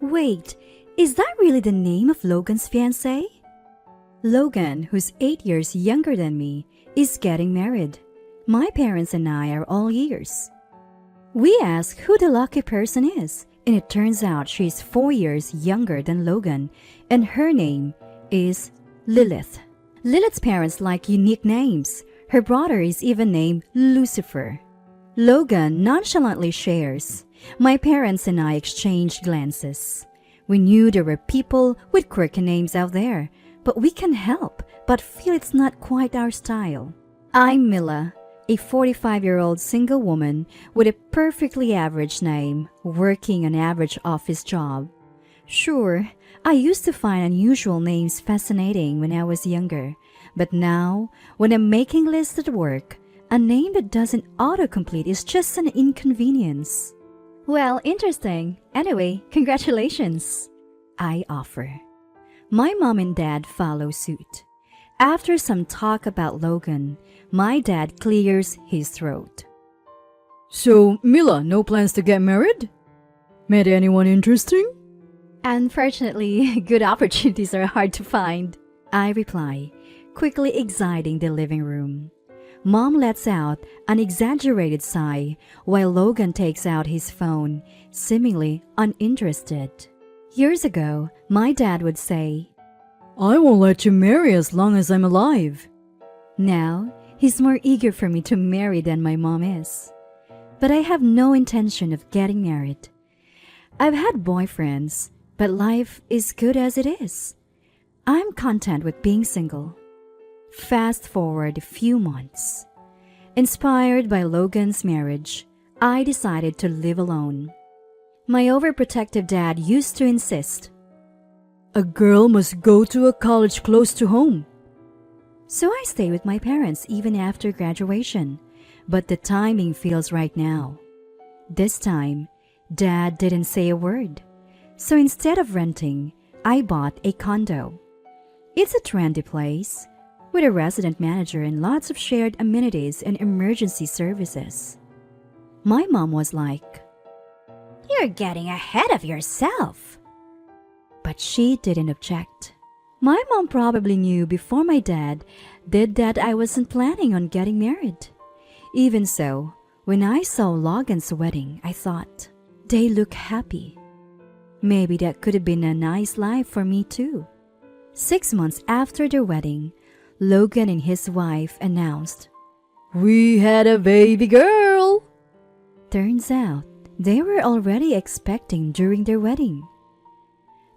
Wait, is that really the name of Logan's fiancé? Logan, who's 8 years younger than me, is getting married. My parents and I are all ears. We ask who the lucky person is, and it turns out she's 4 years younger than Logan, and her name is Lilith. Lilith's parents like unique names. Her brother is even named Lucifer. Logan nonchalantly shares, "My parents and I exchanged glances. We knew there were people with quirky names out there, but we can help but feel it's not quite our style." I'm Mila, a 45-year-old single woman with a perfectly average name, working an average office job. Sure, I used to find unusual names fascinating when I was younger, but now, when I'm making lists at work, a name that doesn't autocomplete is just an inconvenience. Well, interesting. Anyway, congratulations, I offer. My mom and dad follow suit. After some talk about Logan, my dad clears his throat. So, Mila, no plans to get married? Met anyone interesting? Unfortunately, good opportunities are hard to find, I reply, quickly exiting the living room. Mom lets out an exaggerated sigh while Logan takes out his phone, seemingly uninterested. Years ago, my dad would say, "I won't let you marry as long as I'm alive." Now, he's more eager for me to marry than my mom is. But I have no intention of getting married. I've had boyfriends, but life is good as it is. I'm content with being single. Fast forward a few months. Inspired by Logan's marriage, I decided to live alone. My overprotective dad used to insist, "A girl must go to a college close to home." So I stay with my parents even after graduation, but the timing feels right now. This time, Dad didn't say a word. So instead of renting, I bought a condo. It's a trendy place, with a resident manager and lots of shared amenities and emergency services. My mom was like, "You're getting ahead of yourself." But she didn't object. My mom probably knew before my dad did that I wasn't planning on getting married. Even so, when I saw Logan's wedding, I thought, they look happy. Maybe that could have been a nice life for me too. 6 months after their wedding, Logan and his wife announced, "We had a baby girl." Turns out, they were already expecting during their wedding.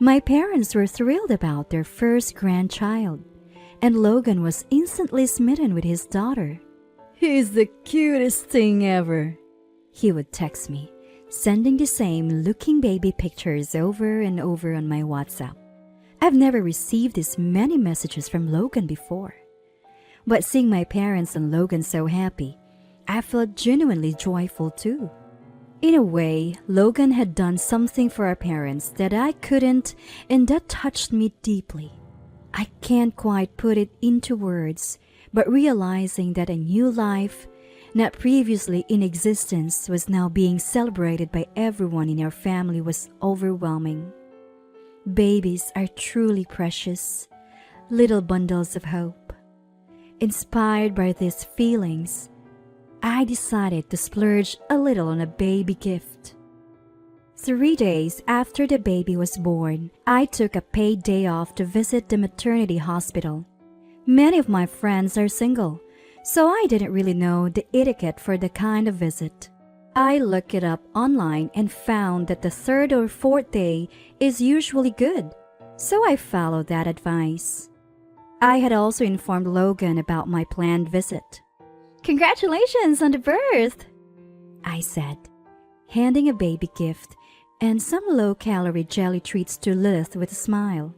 My parents were thrilled about their first grandchild, and Logan was instantly smitten with his daughter. "He's the cutest thing ever," he would text me, sending the same looking baby pictures over and over on my WhatsApp. I've never received this many messages from Logan before. But seeing my parents and Logan so happy, I felt genuinely joyful too. In a way, Logan had done something for our parents that I couldn't, and that touched me deeply. I can't quite put it into words, but realizing that a new life, not previously in existence, was now being celebrated by everyone in our family was overwhelming. Babies are truly precious, little bundles of hope. Inspired by these feelings, I decided to splurge a little on a baby gift. 3 days after the baby was born, I took a paid day off to visit the maternity hospital. Many of my friends are single, so I didn't really know the etiquette for the kind of visit. I looked it up online and found that the 3rd or 4th day is usually good, so I followed that advice. I had also informed Logan about my planned visit. "Congratulations on the birth," I said, handing a baby gift and some low-calorie jelly treats to Lilith with a smile.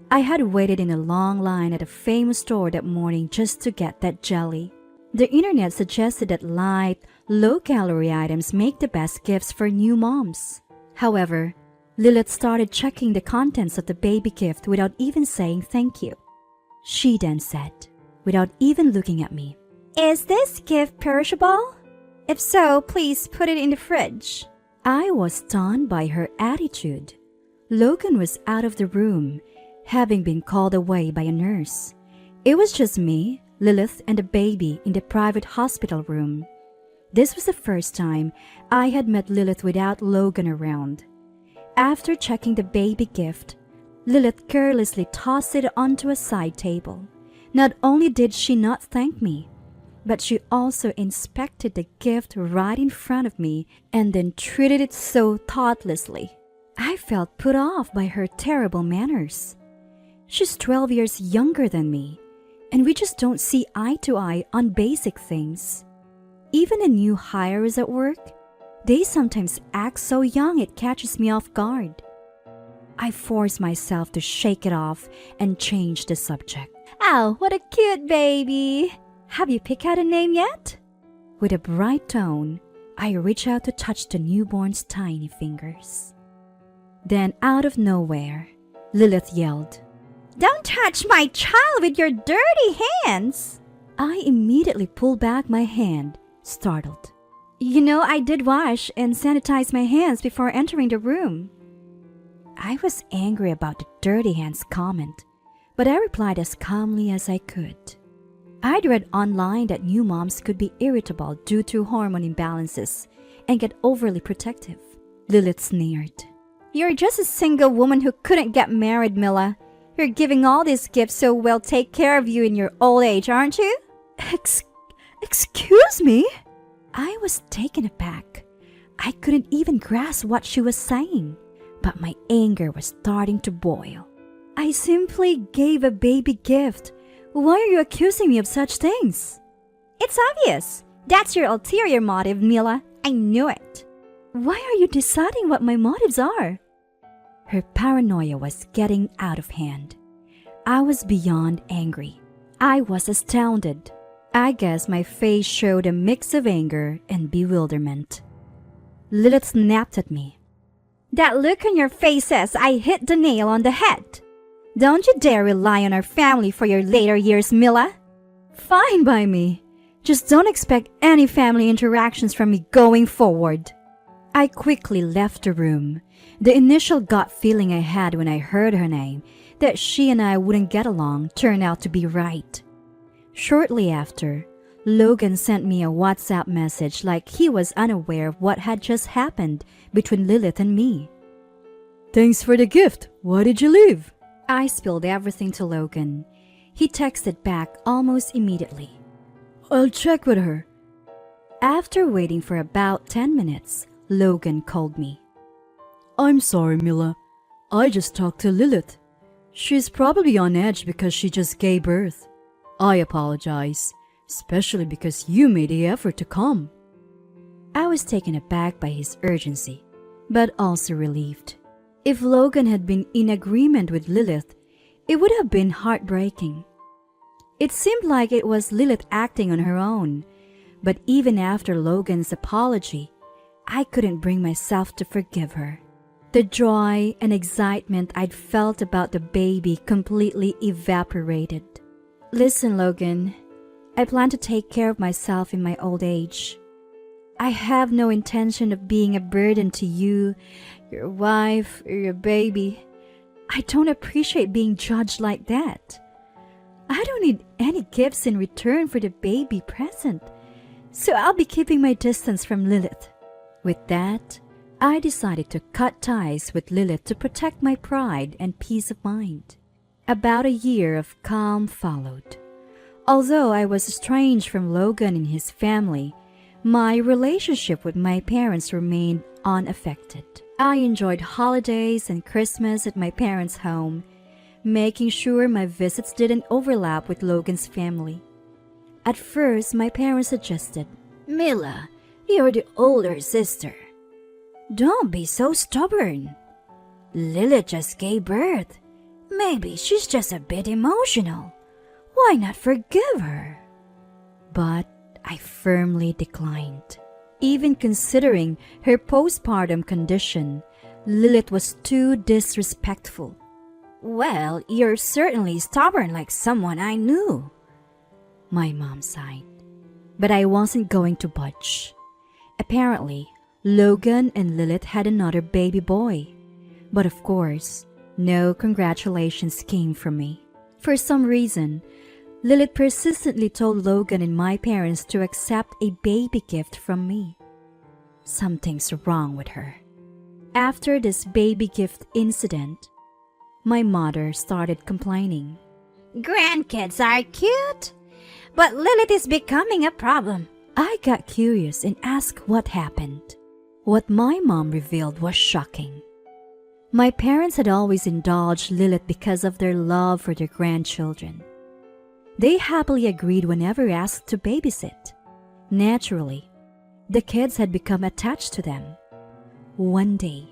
I had waited in a long line at a famous store that morning just to get that jelly. The internet suggested that light, low-calorie items make the best gifts for new moms. However, Lilith started checking the contents of the baby gift without even saying thank you. She then said, without even looking at me, "Is this gift perishable? If so, please put it in the fridge." I was stunned by her attitude. Logan was out of the room, having been called away by a nurse. It was just me, Lilith, and the baby in the private hospital room. This was the first time I had met Lilith without Logan around. After checking the baby gift, Lilith carelessly tossed it onto a side table. Not only did she not thank me, but she also inspected the gift right in front of me and then treated it so thoughtlessly. I felt put off by her terrible manners. She's 12 years younger than me, and we just don't see eye to eye on basic things. Even the new hires at work, they sometimes act so young it catches me off guard. I force myself to shake it off and change the subject. "Oh, what a cute baby! Have you picked out a name yet?" With a bright tone, I reach out to touch the newborn's tiny fingers. Then, out of nowhere, Lilith yelled, "Don't touch my child with your dirty hands!" I immediately pull back my hand, startled. "You know, I did wash and sanitize my hands before entering the room." I was angry about the dirty hands comment, but I replied as calmly as I could. I'd read online that new moms could be irritable due to hormone imbalances and get overly protective. Lilith sneered. "You're just a single woman who couldn't get married, Mila. You're giving all these gifts so we'll take care of you in your old age, aren't you?" Excuse me? I was taken aback. I couldn't even grasp what she was saying, but my anger was starting to boil. "I simply gave a baby gift. Why are you accusing me of such things?" "It's obvious. That's your ulterior motive, Mila. I knew it." "Why are you deciding what my motives are?" Her paranoia was getting out of hand. I was beyond angry. I was astounded. I guess my face showed a mix of anger and bewilderment. Lilith snapped at me. "That look on your face says I hit the nail on the head. Don't you dare rely on our family for your later years, Mila." "Fine by me. Just don't expect any family interactions from me going forward." I quickly left the room. The initial gut feeling I had when I heard her name, that she and I wouldn't get along, turned out to be right. Shortly after, Logan sent me a WhatsApp message like he was unaware of what had just happened between Lilith and me. Thanks for the gift. Why did you leave? I spilled everything to Logan. He texted back almost immediately. I'll check with her. After waiting for about 10 minutes, Logan called me. I'm sorry, Mila. I just talked to Lilith. She's probably on edge because she just gave birth. I apologize, especially because you made the effort to come. I was taken aback by his urgency, but also relieved. If Logan had been in agreement with Lilith, it would have been heartbreaking. It seemed like it was Lilith acting on her own, but even after Logan's apology, I couldn't bring myself to forgive her. The joy and excitement I'd felt about the baby completely evaporated. Listen, Logan, I plan to take care of myself in my old age. I have no intention of being a burden to you, your wife, or your baby. I don't appreciate being judged like that. I don't need any gifts in return for the baby present, so I'll be keeping my distance from Lilith. With that, I decided to cut ties with Lilith to protect my pride and peace of mind. About a year of calm followed. Although I was estranged from Logan and his family, my relationship with my parents remained unaffected. I enjoyed holidays and Christmas at my parents' home, making sure my visits didn't overlap with Logan's family. At first, my parents suggested, "Mila, you're the older sister. Don't be so stubborn. Lilith just gave birth. Maybe she's just a bit emotional. Why not forgive her?" But I firmly declined. Even considering her postpartum condition, Lilith was too disrespectful. "Well, you're certainly stubborn like someone I knew," my mom sighed. But I wasn't going to budge. Apparently, Logan and Lilith had another baby boy. But of course, no congratulations came from me. For some reason, Lilith persistently told Logan and my parents to accept a baby gift from me. Something's wrong with her. After this baby gift incident, my mother started complaining. Grandkids are cute, but Lilith is becoming a problem. I got curious and asked what happened. What my mom revealed was shocking. My parents had always indulged Lilith because of their love for their grandchildren. They happily agreed whenever asked to babysit. Naturally, the kids had become attached to them. One day,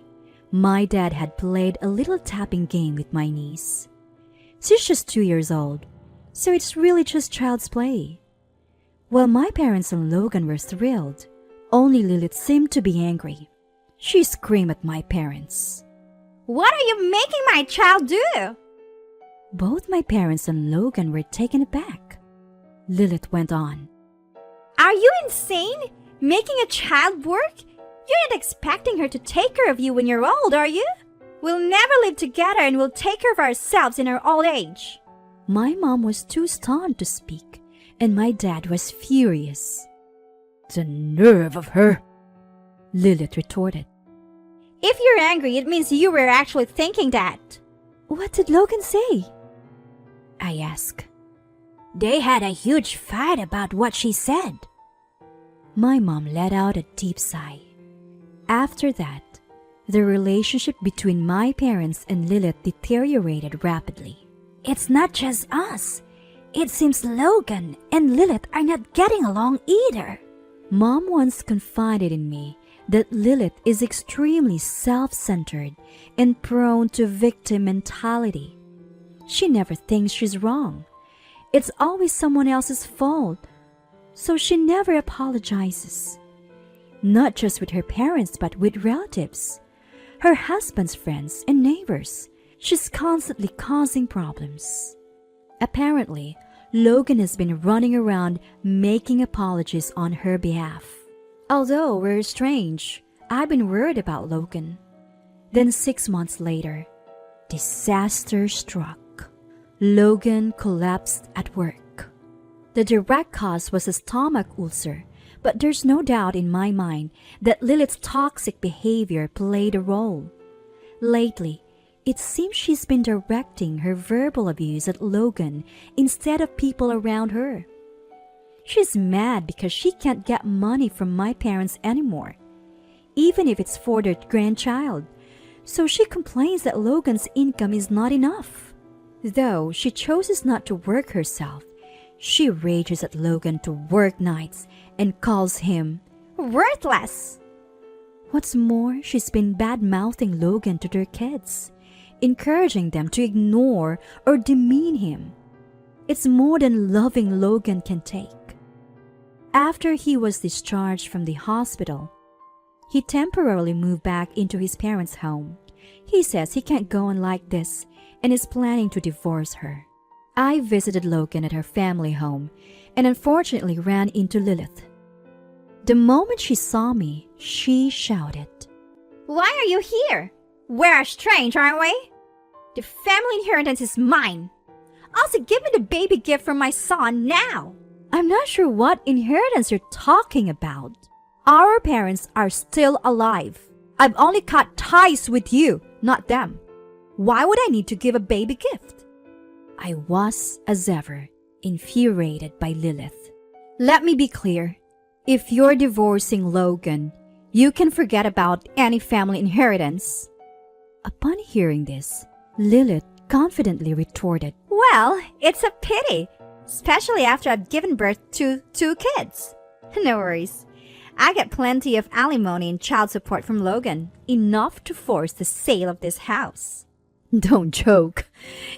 my dad had played a little tapping game with my niece. She's just 2 years old, so it's really just child's play. While my parents and Logan were thrilled, only Lilith seemed to be angry. She screamed at my parents. What are you making my child do? Both my parents and Logan were taken aback. Lilith went on. Are you insane? Making a child work? You're not expecting her to take care of you when you're old, are you? We'll never live together and we'll take care of ourselves in our old age. My mom was too stunned to speak, and my dad was furious. The nerve of her, Lilith retorted. If you're angry, it means you were actually thinking that. What did Logan say? I asked. They had a huge fight about what she said. My mom let out a deep sigh. After that, the relationship between my parents and Lilith deteriorated rapidly. It's not just us. It seems Logan and Lilith are not getting along either. Mom once confided in me that Lilith is extremely self-centered and prone to victim mentality. She never thinks she's wrong. It's always someone else's fault, so she never apologizes. Not just with her parents, but with relatives, her husband's friends and neighbors. She's constantly causing problems. Apparently, Logan has been running around making apologies on her behalf. Although we're estranged, I've been worried about Logan. Then 6 months later, disaster struck. Logan collapsed at work. The direct cause was a stomach ulcer, but there's no doubt in my mind that Lilith's toxic behavior played a role. Lately, it seems she's been directing her verbal abuse at Logan instead of people around her. She's mad because she can't get money from my parents anymore, even if it's for their grandchild. So she complains that Logan's income is not enough. Though she chooses not to work herself, she rages at Logan to work nights and calls him worthless. What's more, she's been bad-mouthing Logan to their kids, encouraging them to ignore or demean him. It's more than loving Logan can take. After he was discharged from the hospital, he temporarily moved back into his parents' home. He says he can't go on like this and is planning to divorce her. I visited Logan at her family home and unfortunately ran into Lilith. The moment she saw me, she shouted, Why are you here? We're strange, aren't we? The family inheritance is mine. Also, give me the baby gift from my son now. I'm not sure what inheritance you're talking about. Our parents are still alive. I've only cut ties with you, not them. Why would I need to give a baby gift? I was, as ever, infuriated by Lilith. Let me be clear. If you're divorcing Logan, you can forget about any family inheritance. Upon hearing this, Lilith confidently retorted, Well, it's a pity, especially after I've given birth to 2 kids. No worries. I get plenty of alimony and child support from Logan, enough to force the sale of this house. Don't joke.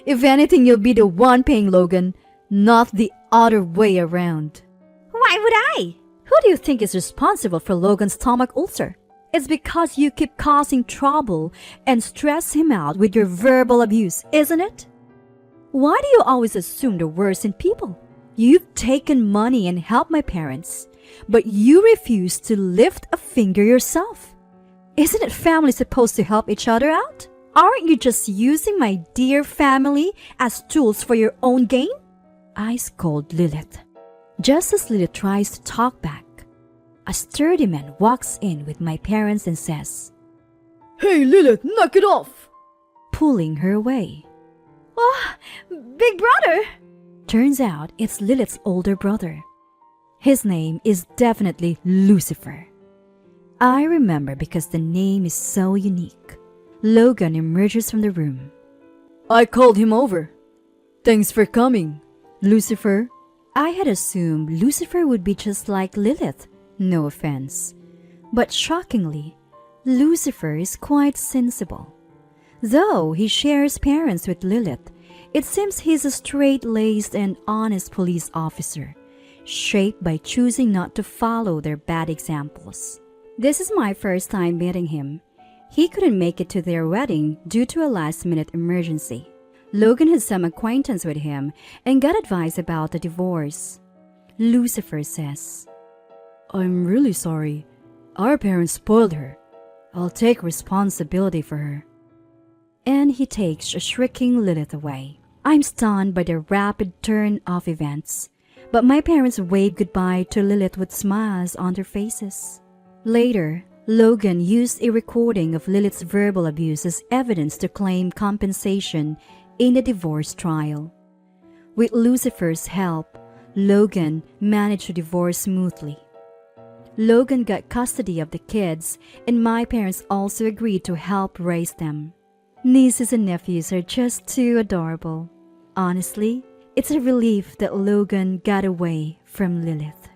If anything, you'll be the one paying Logan, not the other way around. Why would I? Who do you think is responsible for Logan's stomach ulcer? It's because you keep causing trouble and stress him out with your verbal abuse, isn't it? Why do you always assume the worst in people? You've taken money and helped my parents, but you refuse to lift a finger yourself. Isn't it family supposed to help each other out? Aren't you just using my dear family as tools for your own gain? I scold Lilith. Just as Lilith tries to talk back, a sturdy man walks in with my parents and says, Hey Lilith, knock it off! pulling her away. Oh, big brother! Turns out it's Lilith's older brother. His name is definitely Lucifer. I remember because the name is so unique. Logan emerges from the room. I called him over. Thanks for coming, Lucifer. I had assumed Lucifer would be just like Lilith, no offense. But shockingly, Lucifer is quite sensible. Though he shares parents with Lilith, it seems he's a straight-laced and honest police officer, shaped by choosing not to follow their bad examples. This is my first time meeting him. He couldn't make it to their wedding due to a last-minute emergency. Logan had some acquaintance with him and got advice about the divorce. Lucifer says, I'm really sorry. Our parents spoiled her. I'll take responsibility for her. And he takes a shrieking Lilith away. I'm stunned by the rapid turn of events, but my parents wave goodbye to Lilith with smiles on their faces. Later, Logan used a recording of Lilith's verbal abuse as evidence to claim compensation in the divorce trial. With Lucifer's help, Logan managed to divorce smoothly. Logan got custody of the kids, and my parents also agreed to help raise them. Nieces and nephews are just too adorable. Honestly, it's a relief that Logan got away from Lilith.